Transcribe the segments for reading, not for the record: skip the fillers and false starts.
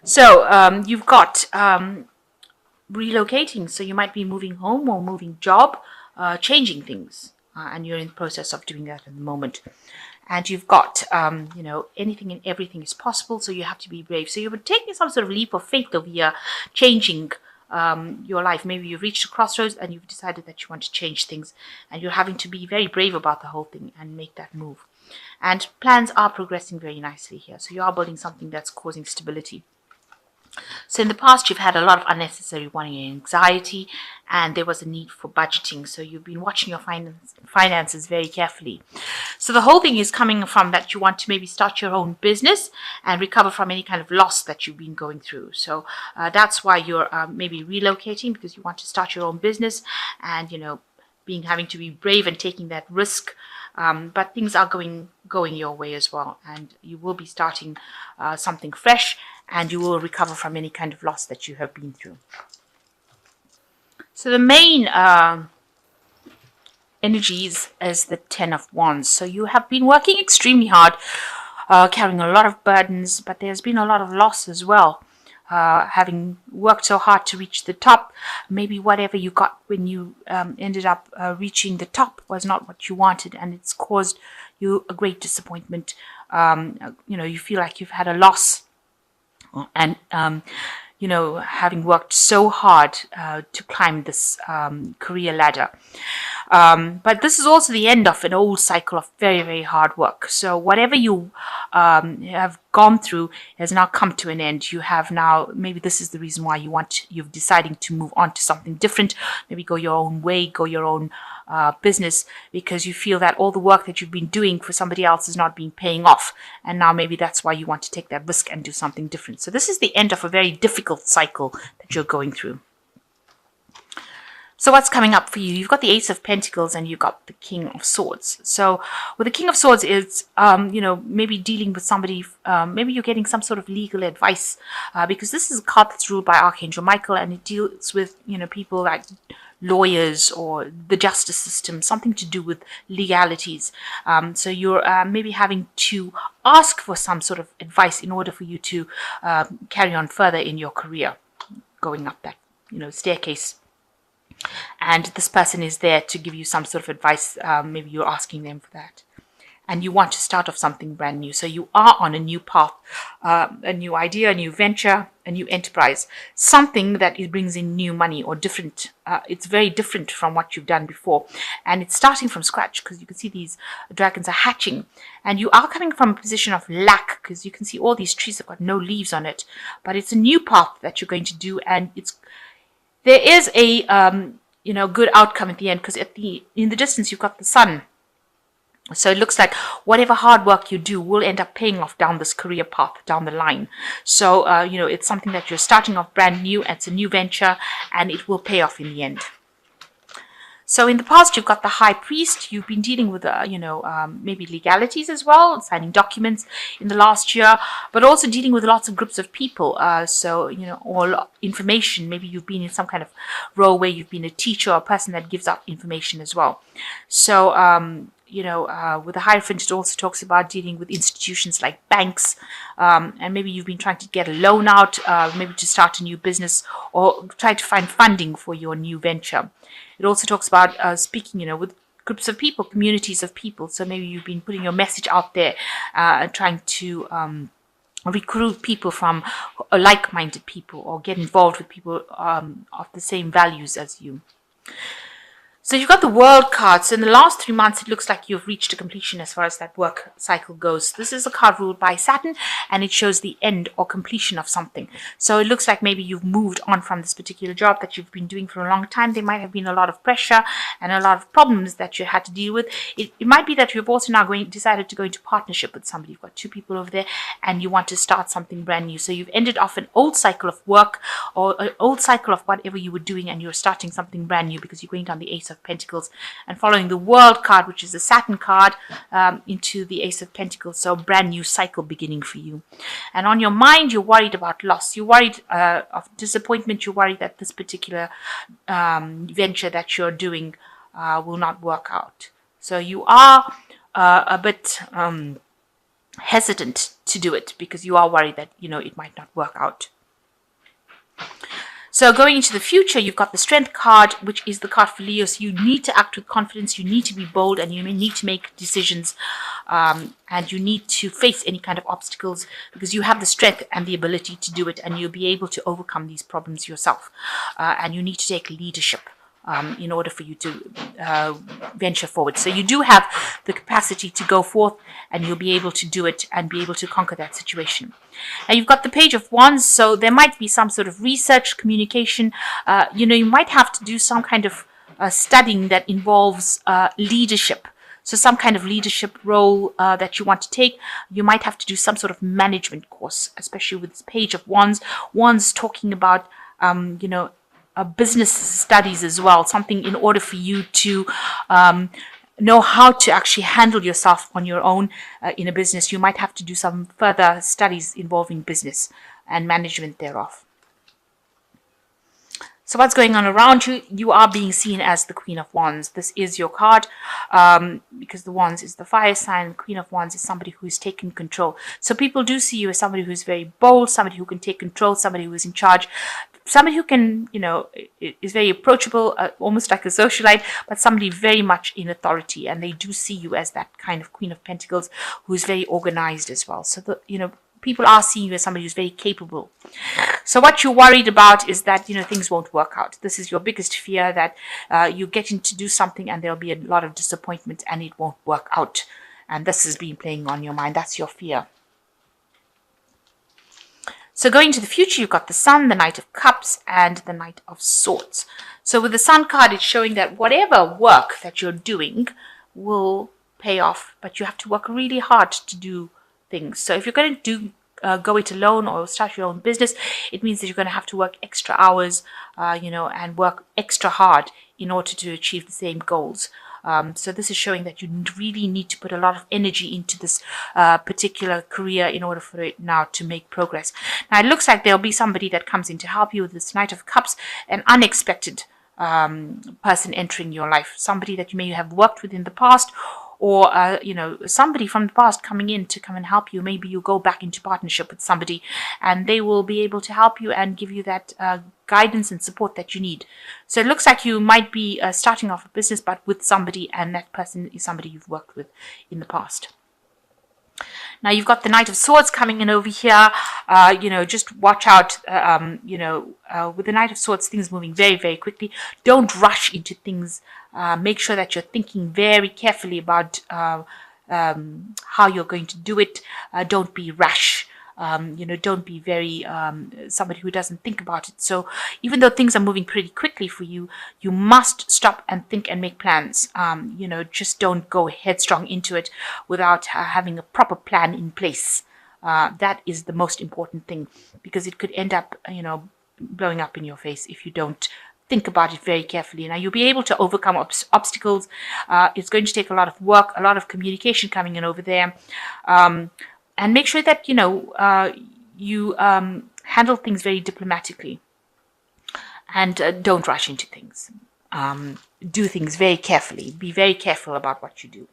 So you've got relocating. So you might be moving home or moving job, changing things. And you're in the process of doing that at the moment. And you've got, anything and everything is possible. So you have to be brave. So you're taking some sort of leap of faith over here, changing your life. Maybe you've reached a crossroads and you've decided that you want to change things. And you're having to be very brave about the whole thing and make that move. And plans are progressing very nicely here. So you are building something that's causing stability. So in the past, you've had a lot of unnecessary worry and anxiety, and there was a need for budgeting. So you've been watching your finances very carefully. So the whole thing is coming from that you want to maybe start your own business and recover from any kind of loss that you've been going through. So that's why you're maybe relocating, because you want to start your own business and, having to be brave and taking that risk. But things are going your way as well, and you will be starting something fresh, and you will recover from any kind of loss that you have been through. So the main energies is the Ten of Wands. So you have been working extremely hard, carrying a lot of burdens, but there's been a lot of loss as well. Having worked so hard to reach the top, maybe whatever you got when you ended up reaching the top was not what you wanted, and it's caused you a great disappointment. You feel like you've had a loss, and having worked so hard to climb this career ladder. But this is also the end of an old cycle of very, very hard work. So whatever you have gone through has now come to an end. You have now, maybe this is the reason why you're deciding to move on to something different, maybe go your own way, go your own business, because you feel that all the work that you've been doing for somebody else is not being paying off. And now maybe that's why you want to take that risk and do something different. So this is the end of a very difficult cycle that you're going through. So what's coming up for you? You've got the Ace of Pentacles and you've got the King of Swords. So with the King of Swords, it's, maybe dealing with somebody, maybe you're getting some sort of legal advice, because this is a card that's ruled by Archangel Michael, and it deals with, people like lawyers or the justice system, something to do with legalities. So you're maybe having to ask for some sort of advice in order for you to carry on further in your career, going up that, staircase. And this person is there to give you some sort of advice. Maybe you're asking them for that. And you want to start off something brand new. So you are on a new path, a new idea, a new venture, a new enterprise, something that it brings in new money or different. It's very different from what you've done before. And it's starting from scratch, because you can see these dragons are hatching. And you are coming from a position of lack, because you can see all these trees have got no leaves on it. But it's a new path that you're going to do, and there is a good outcome at the end, because in the distance you've got the sun. So it looks like whatever hard work you do will end up paying off down this career path down the line. So it's something that you're starting off brand new. It's a new venture, and it will pay off in the end. So in the past, you've got the High Priest. You've been dealing with, maybe legalities as well, signing documents in the last year, but also dealing with lots of groups of people. All information. Maybe you've been in some kind of role where you've been a teacher or a person that gives out information as well. So, with the Hierophant, it also talks about dealing with institutions like banks, and maybe you've been trying to get a loan out, maybe to start a new business or try to find funding for your new venture. It also talks about speaking, with groups of people, communities of people. So maybe you've been putting your message out there, trying to recruit people from like-minded people, or get involved with people of the same values as you. So you've got the World card. So in the last 3 months, it looks like you've reached a completion as far as that work cycle goes. This is a card ruled by Saturn, and it shows the end or completion of something. So it looks like maybe you've moved on from this particular job that you've been doing for a long time. There might have been a lot of pressure and a lot of problems that you had to deal with. It might be that you've also now decided to go into partnership with somebody. You've got 2 people over there, and you want to start something brand new. So you've ended off an old cycle of work, or an old cycle of whatever you were doing, and you're starting something brand new, because you're going down the Ace of Pentacles and following the World card, which is the Saturn card, into the Ace of Pentacles. So brand new cycle beginning for you. And on your mind, you're worried about loss. You're worried of disappointment. You're worried that this particular venture that you're doing will not work out. So you are a bit hesitant to do it because you are worried that, it might not work out. So going into the future, you've got the Strength card, which is the card for Leo. So you need to act with confidence, you need to be bold, and you need to make decisions, and you need to face any kind of obstacles because you have the strength and the ability to do it, and you'll be able to overcome these problems yourself. And you need to take leadership in order for you to venture forward. So you do have the capacity to go forth, and you'll be able to do it and be able to conquer that situation. Now you've got the Page of Wands, so there might be some sort of research, communication. You might have to do some kind of studying that involves leadership. So some kind of leadership role that you want to take. You might have to do some sort of management course, especially with this Page of Wands. Wands talking about, business studies as well, something in order for you to know how to actually handle yourself on your own in a business. You might have to do some further studies involving business and management thereof. So what's going on around you? You are being seen as the Queen of Wands. This is your card because the Wands is the fire sign. Queen of Wands is somebody who is taking control. So people do see you as somebody who is very bold, somebody who can take control, somebody who is in charge, somebody who can, is very approachable, almost like a socialite, but somebody very much in authority. And they do see you as that kind of Queen of Pentacles who is very organized as well. So, people are seeing you as somebody who's very capable. So what you're worried about is that, things won't work out. This is your biggest fear, that you're getting to do something and there'll be a lot of disappointment and it won't work out. And this has been playing on your mind. That's your fear. So going to the future, you've got the Sun, the Knight of Cups, and the Knight of Swords. So with the Sun card, it's showing that whatever work that you're doing will pay off, but you have to work really hard to do things. So if you're going to go it alone or start your own business, it means that you're going to have to work extra hours, and work extra hard in order to achieve the same goals. So this is showing that you really need to put a lot of energy into this particular career in order for it now to make progress. Now it looks like there'll be somebody that comes in to help you with this Knight of Cups, an unexpected person entering your life, somebody that you may have worked with in the past, or somebody from the past coming in to come and help you. Maybe you go back into partnership with somebody and they will be able to help you and give you that guidance and support that you need. So it looks like you might be starting off a business, but with somebody, and that person is somebody you've worked with in the past. Now you've got the Knight of Swords coming in over here. Just watch out, with the Knight of Swords, things moving very, very quickly. Don't rush into things. Make sure that you're thinking very carefully about how you're going to do it. Don't be rash. Don't be very somebody who doesn't think about it. So even though things are moving pretty quickly for you, you must stop and think and make plans. Just don't go headstrong into it without having a proper plan in place. That is the most important thing, because it could end up, blowing up in your face if you don't think about it very carefully. Now you'll be able to overcome obstacles. It's going to take a lot of work, a lot of communication coming in over there. And make sure that, you handle things very diplomatically. And don't rush into things. Do things very carefully. Be very careful about what you do.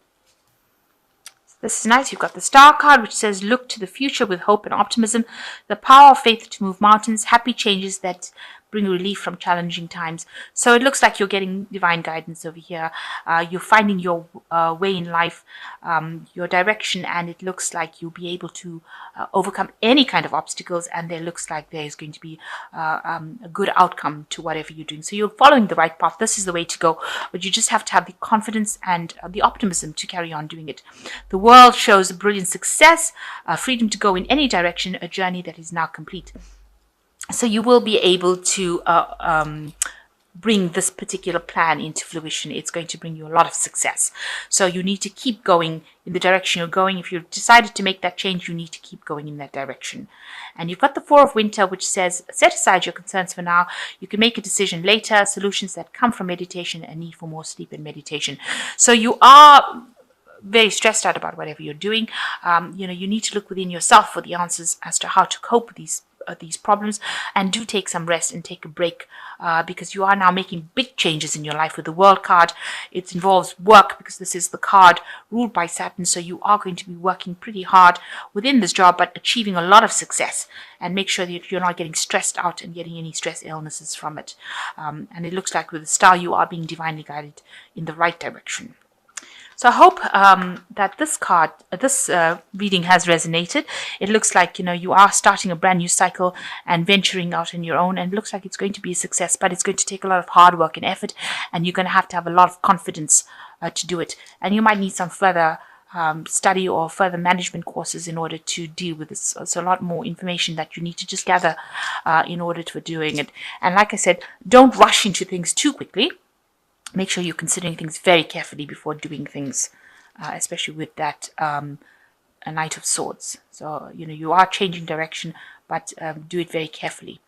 This is nice. You've got the Star card, which says, look to the future with hope and optimism. The power of faith to move mountains. Happy changes that bring relief from challenging times. So it looks like you're getting divine guidance over here. You're finding your way in life, your direction, and it looks like you'll be able to overcome any kind of obstacles, and there looks like there is going to be a good outcome to whatever you're doing. So you're following the right path. This is the way to go, but you just have to have the confidence and the optimism to carry on doing it. The world shows brilliant success, freedom to go in any direction, a journey that is now complete. So you will be able to bring this particular plan into fruition. It's going to bring you a lot of success. So you need to keep going in the direction you're going. If you've decided to make that change, you need to keep going in that direction. And you've got the Four of Winter, which says, set aside your concerns for now. You can make a decision later. Solutions that come from meditation and need for more sleep and meditation. So you are very stressed out about whatever you're doing. You need to look within yourself for the answers as to how to cope with these these problems, and do take some rest and take a break, because you are now making big changes in your life with the World card. It involves work because this is the card ruled by Saturn, so you are going to be working pretty hard within this job, but achieving a lot of success. And make sure that you're not getting stressed out and getting any stress illnesses from it. And it looks like with the star, you are being divinely guided in the right direction. So I hope that this reading has resonated. It looks like, you are starting a brand new cycle and venturing out on your own, and it looks like it's going to be a success, but it's going to take a lot of hard work and effort, and you're going to have a lot of confidence to do it. And you might need some further study or further management courses in order to deal with this. So a lot more information that you need to just gather in order to doing it. And like I said, don't rush into things too quickly. Make sure you're considering things very carefully before doing things, especially with that a Knight of Swords. So, you are changing direction, but do it very carefully.